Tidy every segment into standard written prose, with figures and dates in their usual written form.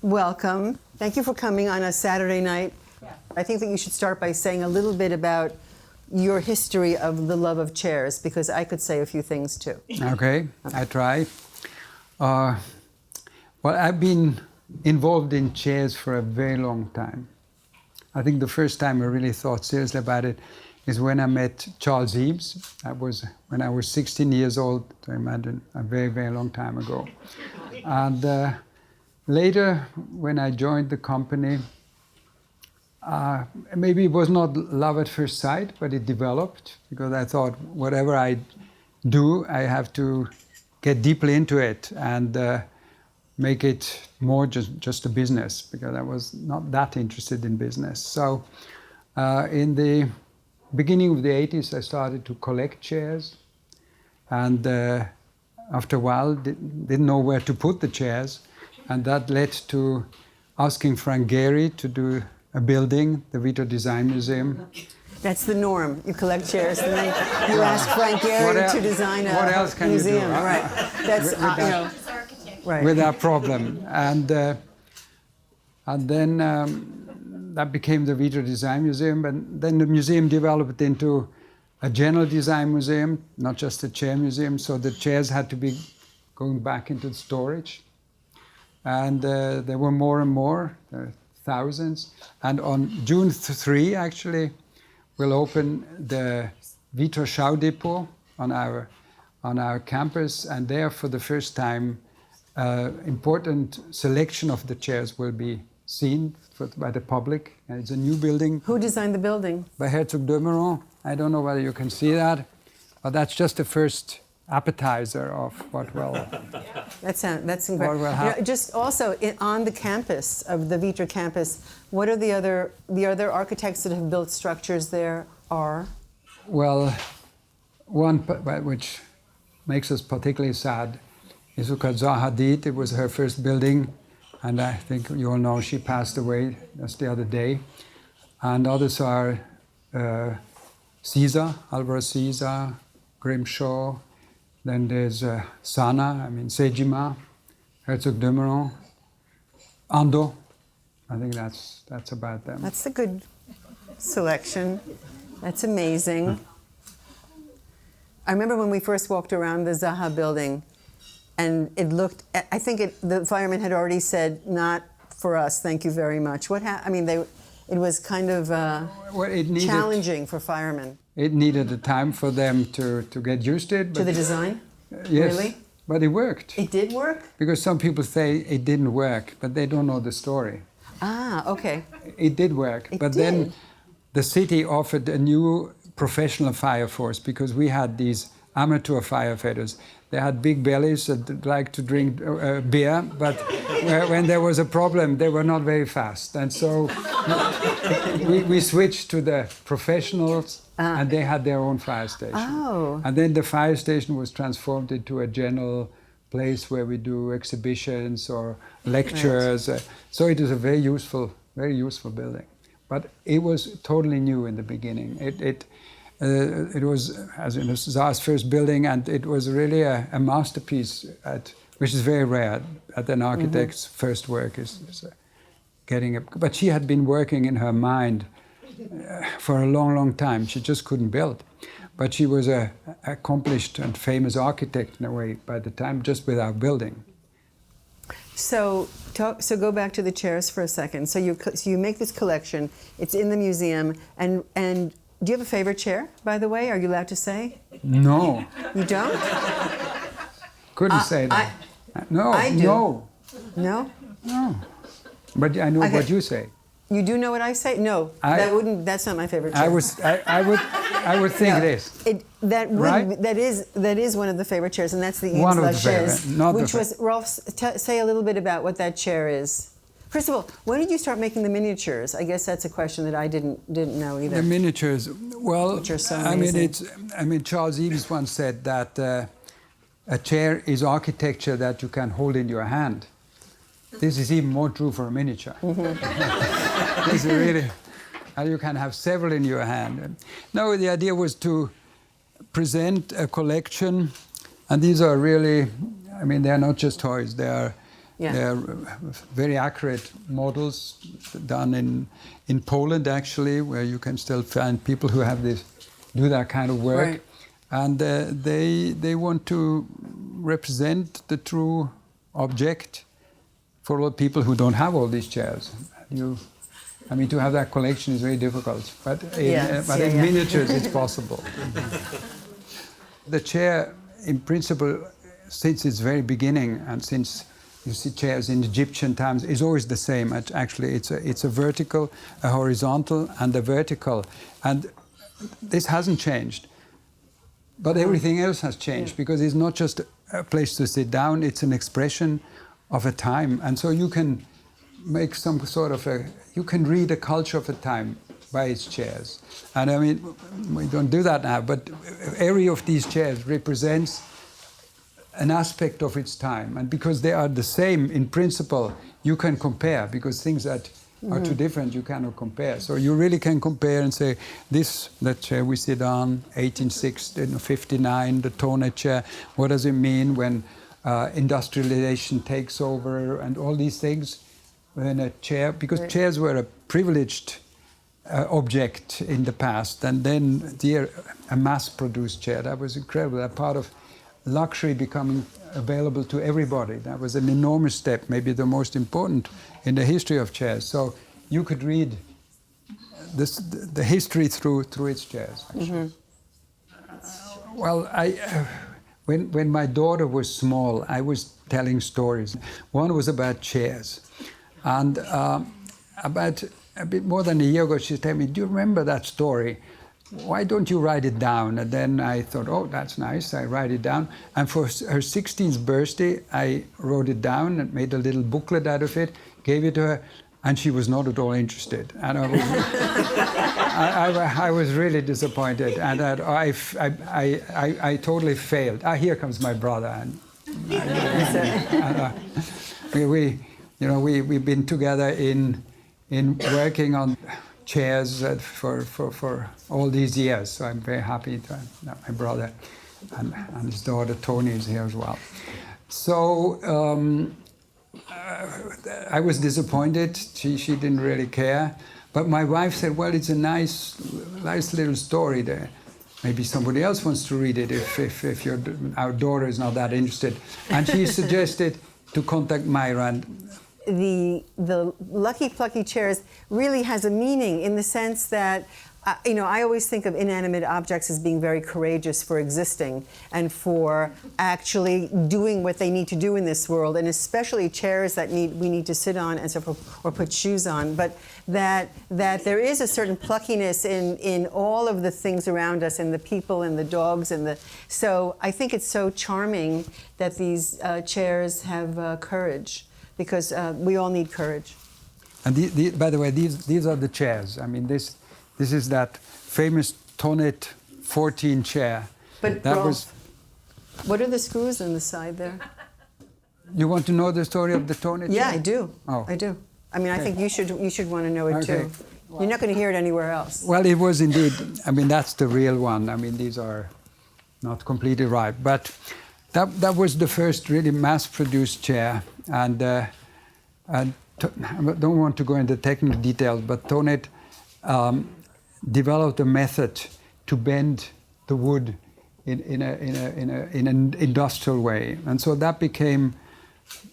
welcome. Thank you for coming on a Saturday night. Yeah. I think that you should start by saying a little bit about your history of the love of chairs, because I could say a few things too. Okay. I try. Well, I've been involved in chairs for a very long time. I think the first time I really thought seriously about it is when I met Charles Eames. That was when I was 16 years old, so imagine a very, very long time ago. And later, when I joined the company, maybe it was not love at first sight, but it developed, because I thought whatever I do, I have to get deeply into it and make it more just a business, because I was not that interested in business. So in the beginning of the 80s, I started to collect chairs, and after a while didn't know where to put the chairs, and that led to asking Frank Gehry to do a building, the Vitra Design Museum. That's the norm. You collect chairs and then you ask Frank Gehry to design a what else can museum. You do? Right. That's right. Without problem. And then that became the Vitra Design Museum, and then the museum developed into a general design museum, not just a chair museum. So the chairs had to be going back into storage, and there were more and more, thousands. And on June 3, actually, we'll open the Vitra Show Depot on our campus, and there, for the first time, important selection of the chairs will be seen by the public. And it's a new building. Who designed the building? By Herzog Dömeron. I don't know whether you can see that, but that's just the first appetizer of what will. That's incredible. You know, just also on the campus of the Vitra campus, what are the other architects that have built structures there are? Well, one which makes us particularly sad is Zaha Hadid. It was her first building, and I think you all know she passed away just the other day. And others are Caesar, Alvaro Caesar, Grimshaw. Then there's Sana, Sejima, Herzog Dömeron, Ando. I think that's about them. That's a good selection. That's amazing. I remember when we first walked around the Zaha building, and it looked, I think the firemen had already said, not for us, thank you very much. It was kind of challenging for firemen. It needed a time for them to get used to it. To the design? Yes. Really? But it worked. It did work? Because some people say it didn't work, but they don't know the story. Ah, okay. It did work. It but did. Then the city offered a new professional fire force, because we had these amateur firefighters. They had big bellies that liked to drink beer, but when there was a problem, they were not very fast. And so we switched to the professionals, and they had their own fire station. Oh. And then the fire station was transformed into a general place where we do exhibitions or lectures. Right. So it is a very useful building. But it was totally new in the beginning. It was, as in Zaha's first building, and it was really a masterpiece, which is very rare at an architect's first work, is getting it. But she had been working in her mind for a long, long time. She just couldn't build. But she was an accomplished and famous architect in a way by the time, just without building. So go back to the chairs for a second. So you make this collection. It's in the museum, and do you have a favorite chair, by the way? Are you allowed to say? No. You don't? Couldn't say that. No. I do. No. No? No. But I know what you say. You do know what I say? No. That's not my favorite chair. I would think this. That is one of the favorite chairs, and that's the Heinz Bütler, which was, Rolf, say a little bit about what that chair is. First of all, when did you start making the miniatures? I guess that's a question that I didn't know either. The miniatures, well, which are so amazing. Charles Eames once said that a chair is architecture that you can hold in your hand. This is even more true for a miniature. Mm-hmm. This is really, you can have several in your hand. No, the idea was to present a collection, and these are really, they are not just toys. They are Yeah. They're very accurate models done in Poland, actually, where you can still find people who have do that kind of work. Right. And they want to represent the true object for all people who don't have all these chairs. I mean, to have that collection is very difficult, but in miniatures it's possible. The chair, in principle, since its very beginning, and since you see chairs in Egyptian times, is always the same. Actually, it's a vertical, a horizontal, and a vertical, and this hasn't changed. But everything else has changed, because it's not just a place to sit down, it's an expression of a time. And so you can make some sort of you can read a culture of a time by its chairs. And I mean, we don't do that now, but every of these chairs represents an aspect of its time. And because they are the same in principle, you can compare, because things that are too different, you cannot compare. So you really can compare and say, that chair we sit on, 1859, the Tonet chair, what does it mean when industrialization takes over and all these things? When a chair, because chairs were a privileged object in the past, and then a mass-produced chair, that was incredible, a part of luxury becoming available to everybody. That was an enormous step, maybe the most important in the history of chairs. So you could read the history through its chairs, actually. Well, when my daughter was small, I was telling stories. One was about chairs. And about a bit more than a year ago, she told me, "Do you remember that story? Why don't you write it down?" And then I thought, oh, that's nice. I write it down. And for her 16th birthday, I wrote it down and made a little booklet out of it, gave it to her, and she was not at all interested. And I was really disappointed. And I totally failed. Here comes my brother. And we've been together in working on chairs for all these years. So I'm very happy that my brother and his daughter Tony is here as well. So I was disappointed. She didn't really care. But my wife said, well, it's a nice little story there. Maybe somebody else wants to read it if our daughter is not that interested. And she suggested to contact Myra. And the Lucky Plucky chairs really has a meaning in the sense that, I always think of inanimate objects as being very courageous for existing and for actually doing what they need to do in this world, and especially chairs that we need to sit on and so forth, or put shoes on. But that there is a certain pluckiness in all of the things around us, and the people and the dogs so I think it's so charming that these chairs have courage, because we all need courage. And by the way, these are the chairs. I mean, this is that famous Tonet 14 chair. But what are the screws on the side there? You want to know the story of the Tonet Yeah, chair? I do. Oh. I do. I mean, I think you should want to know it Okay. too. You're not going to hear it anywhere else. Well, it was indeed. I mean, that's the real one. I mean, these are not completely right, but that was the first really mass-produced chair, and I don't want to go into technical details, but Tonet developed a method to bend the wood in an industrial way, and so that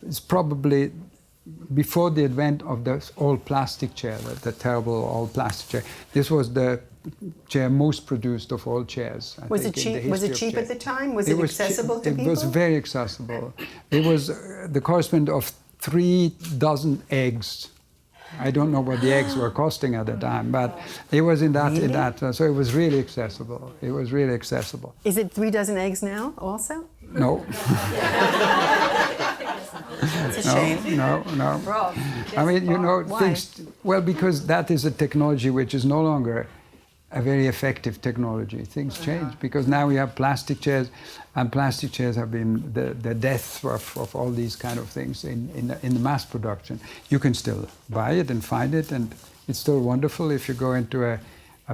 it's probably before the advent of the all-plastic chair, the terrible all-plastic chair. This was the chair most produced of all chairs. Was it cheap? Was it cheap at the time? Was it accessible to people? It was very accessible. It was the correspondent of 3 dozen eggs. I don't know what the eggs were costing at the time, but it was in that. So it was really accessible. It was really accessible. Is it 3 dozen eggs now also? No. It's a shame. No. Rob, I mean, why? things. Well, because that is a technology which is no longer a very effective technology. Things change because now we have plastic chairs, and plastic chairs have been the death of all these kind of things in the mass production. You can still buy it and find it, and it's still wonderful. If you go into a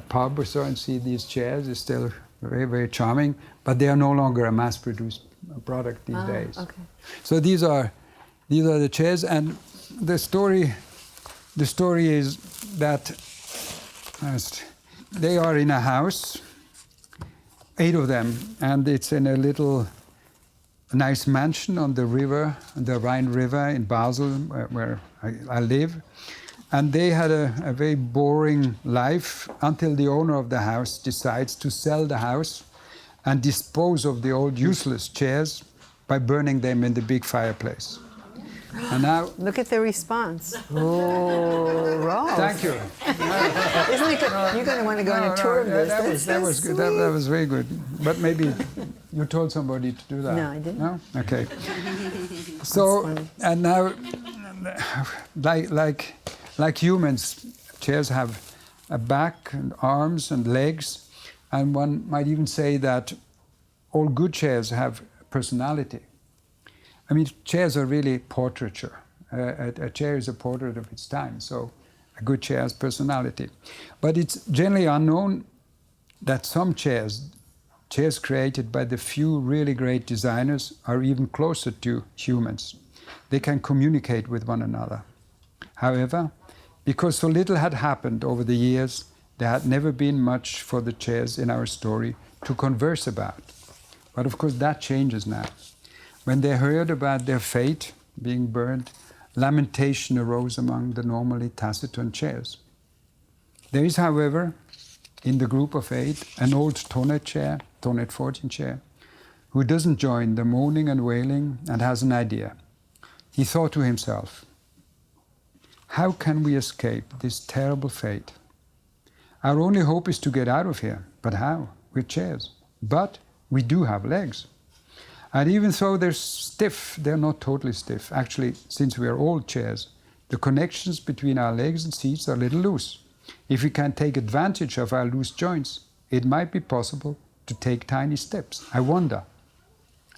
pub or so and see these chairs, it's still very, very charming, but they are no longer a mass-produced product these days. Okay. So these are These are the chairs, and the story is that they are in a house, 8 of them, and it's in a little nice mansion on the river, the Rhine River in Basel, where I live. And they had a very boring life until the owner of the house decides to sell the house and dispose of the old useless chairs by burning them in the big fireplace. And now, look at the response. Oh, Rolf. thank you. Isn't it good? You're going to want to go on a tour of this. That was good. That was very good. But maybe you told somebody to do that. No, I didn't. No? Okay. So, and now, like humans, chairs have a back and arms and legs, and one might even say that all good chairs have personality. I mean, chairs are really portraiture. A chair is a portrait of its time, so a good chair has personality. But it's generally unknown that some chairs created by the few really great designers, are even closer to humans. They can communicate with one another. However, because so little had happened over the years, there had never been much for the chairs in our story to converse about. But of course that changes now. When they heard about their fate being burned, lamentation arose among the normally taciturn chairs. There is, however, in the group of 8, an old Tonnet 14 chair, who doesn't join the moaning and wailing and has an idea. He thought to himself, how can we escape this terrible fate? Our only hope is to get out of here. But how? With chairs. But we do have legs. And even though they're stiff, they're not totally stiff. Actually, since we are old chairs, the connections between our legs and seats are a little loose. If we can take advantage of our loose joints, it might be possible to take tiny steps. I wonder.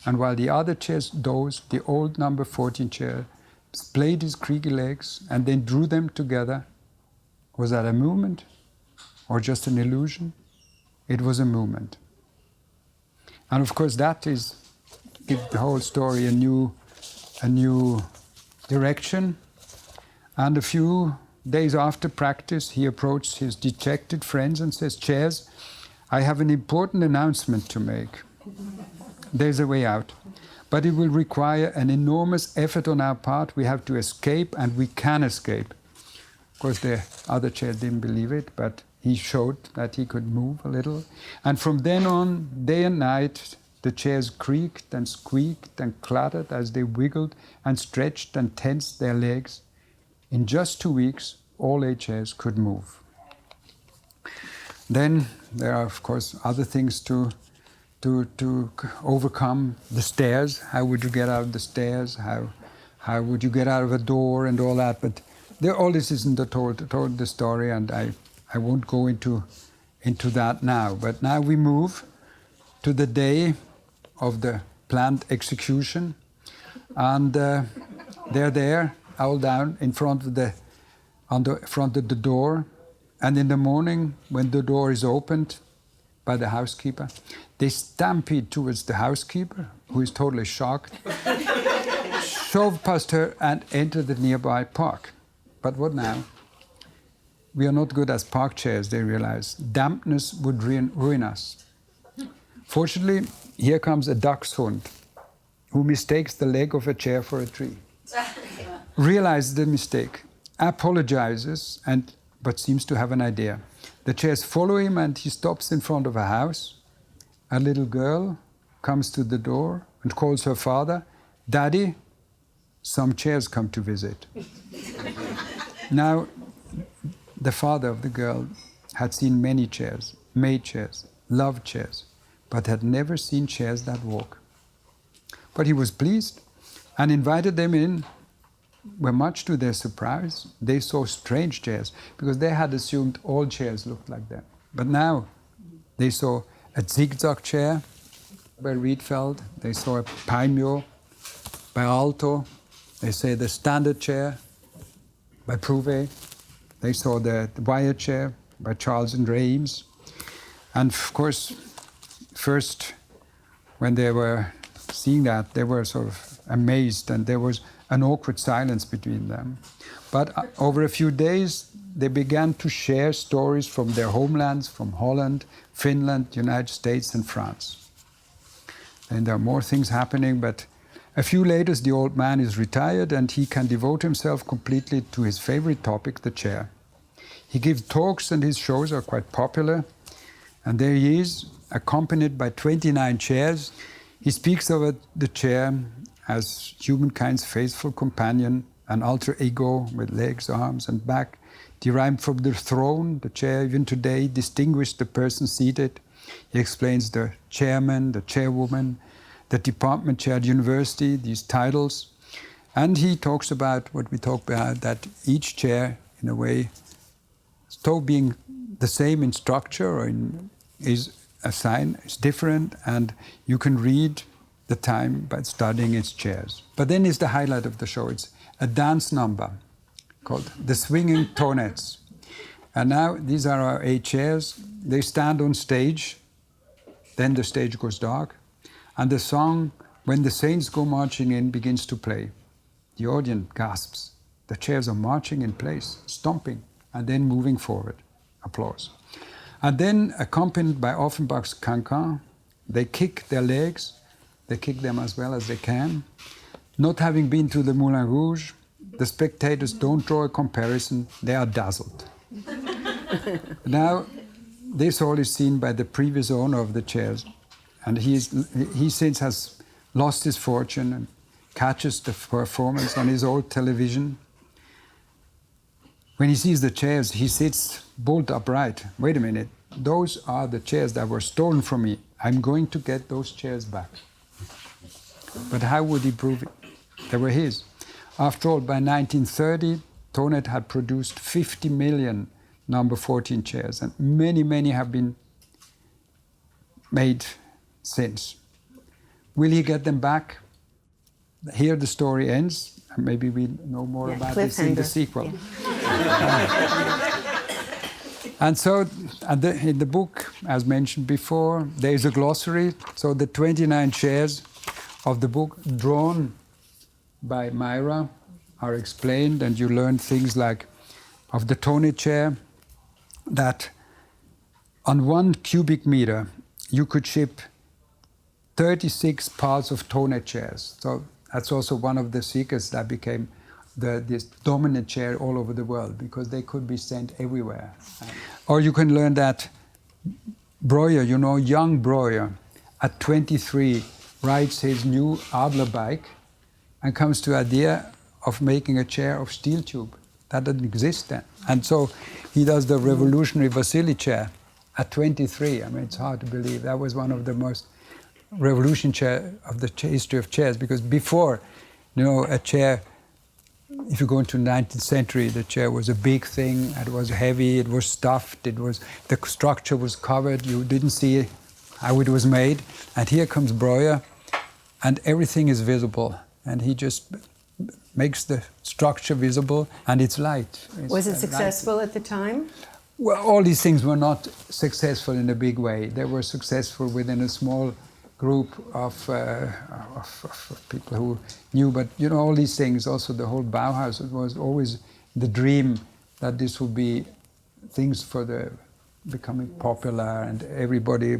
And while the other chairs dozed, the old number 14 chair splayed his creaky legs and then drew them together. Was that a movement or just an illusion? It was a movement. And of course that gives the whole story a new direction. And a few days after practice, he approached his dejected friends and says, chairs, I have an important announcement to make. There's a way out. But it will require an enormous effort on our part. We have to escape, and we can escape. Of course, the other chair didn't believe it, but he showed that he could move a little. And from then on, day and night, the chairs creaked and squeaked and clattered as they wiggled and stretched and tensed their legs. In just 2 weeks, all 8 chairs could move. Then there are, of course, other things to overcome. The stairs. How would you get out of the stairs? How would you get out of a door and all that? But all this isn't told the story, and I won't go into that now. But now we move to the day of the planned execution, and they're there, all down in front of the door. And in the morning, when the door is opened by the housekeeper, they stampede towards the housekeeper, who is totally shocked, shove past her and enter the nearby park. But what now? We are not good as park chairs, they realize. Dampness would ruin us. Fortunately, here comes a dachshund, who mistakes the leg of a chair for a tree. Realizes the mistake, apologizes, but seems to have an idea. The chairs follow him, and he stops in front of a house. A little girl comes to the door and calls her father, Daddy, some chairs come to visit. Now, the father of the girl had seen many chairs, made chairs, loved chairs, but had never seen chairs that walk. But he was pleased and invited them in, where much to their surprise, they saw strange chairs, because they had assumed all chairs looked like them. But now they saw a zigzag chair by Rietveld, they saw a Paimio by Alto, they say the standard chair by Prouvé, they saw the wire chair by Charles and Reims. And of course, first, when they were seeing that, they were sort of amazed, and there was an awkward silence between them. But over a few days, they began to share stories from their homelands, from Holland, Finland, United States, and France. And there are more things happening, but a few later, the old man is retired, and he can devote himself completely to his favorite topic, the chair. He gives talks, and his shows are quite popular. And there he is, accompanied by 29 chairs. He speaks of the chair as humankind's faithful companion, an alter ego with legs, arms, and back, derived from the throne. The chair, even today, distinguishes the person seated. He explains the chairman, the chairwoman, the department chair at university, these titles. And he talks about what we talked about, that each chair, in a way, though being the same in structure or is a sign, is different, and you can read the time by studying its chairs. But then is the highlight of the show. It's a dance number called The Swinging Tonettes. And now these are our 8 chairs. They stand on stage, then the stage goes dark, and the song, When the Saints Go Marching In, begins to play. The audience gasps. The chairs are marching in place, stomping, and then moving forward. Applause. And then, accompanied by Offenbach's cancan, they kick their legs. They kick them as well as they can. Not having been to the Moulin Rouge, the spectators don't draw a comparison. They are dazzled. Now, this all is seen by the previous owner of the chairs. And he since has lost his fortune and catches the performance on his old television. When he sees the chairs, he sits bolt upright. Wait a minute, those are the chairs that were stolen from me. I'm going to get those chairs back. But how would he prove it? They were his. After all, by 1930, Tonet had produced 50 million number 14 chairs, and many, many have been made since. Will he get them back? Here the story ends. Maybe we know more about this in the sequel. And so, in the book, as mentioned before, there is a glossary. So the 29 chairs of the book, drawn by Myra, are explained, and you learn things like, of the Tonet chair, that on 1 cubic meter, you could ship 36 parts of Tonet chairs. So that's also one of the secrets that became this dominant chair all over the world, because they could be sent everywhere. Or you can learn that Breuer, young Breuer, at 23, rides his new Adler bike and comes to the idea of making a chair of steel tube. That didn't exist then. And so he does the revolutionary Vasily chair at 23. I mean, it's hard to believe. That was one of the most revolutionary chair of the history of chairs, because before, a chair, if you go into the 19th century, the chair was a big thing. It was heavy, it was stuffed, the structure was covered, you didn't see how it was made. And here comes Breuer, and everything is visible. And he just makes the structure visible, and it's light. Was it successful at the time? Well, all these things were not successful in a big way. They were successful within a small group of people who knew. But all these things, also the whole Bauhaus, it was always the dream that this would be things for the becoming popular, and everybody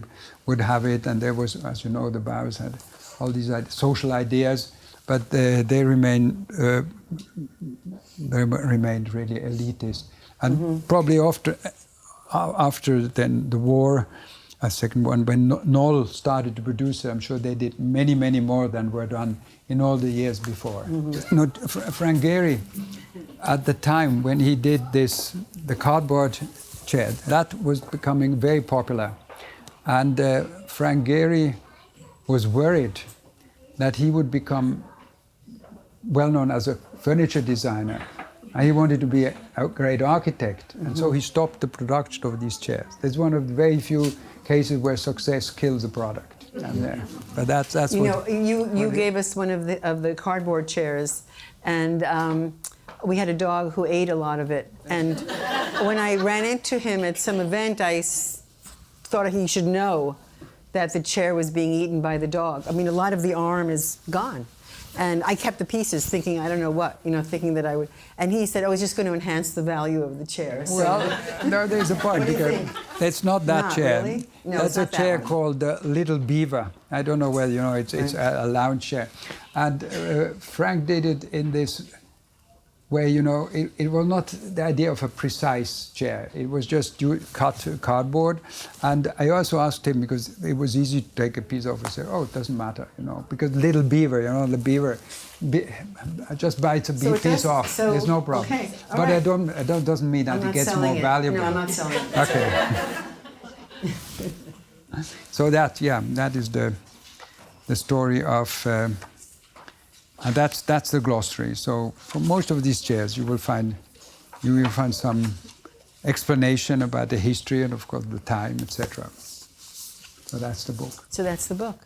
would have it. And there was, as you know, the Bauhaus had all these social ideas, but they remained really elitist. And probably after then the war, a second one, when Knoll started to produce it, I'm sure they did many, many more than were done in all the years before. Frank Gehry, at the time when he did the cardboard chair, that was becoming very popular. And Frank Gehry was worried that he would become well known as a furniture designer. And he wanted to be a great architect. And so he stopped the production of these chairs. It's one of the very few cases where success kills a product. And, but that's you gave us one of the cardboard chairs, and we had a dog who ate a lot of it. And when I ran into him at some event, I thought he should know that the chair was being eaten by the dog. I mean, a lot of the arm is gone. And I kept the pieces thinking, I don't know what, thinking that I would. And he said, oh, it's just going to enhance the value of the chair. So, well, no, there's a point. What do you Because think? it's not that Not chair. really? No, That's it's a not that chair one. called the Little Beaver. I don't know whether you know, it's a lounge chair. And Frank did it in this way, it was not the idea of a precise chair. It was just cut cardboard. And I also asked him, because it was easy to take a piece off and say, oh, it doesn't matter, because Little Beaver, the beaver just bites a So it piece does- off. so- There's no problem. okay, all But right. I don't doesn't mean that I'm it not gets selling more it. valuable. No, I'm not selling it. Okay. So that is the story of, and that's the glossary. So for most of these chairs, you will find some explanation about the history and of course the time, etc. So that's the book. So that's the book.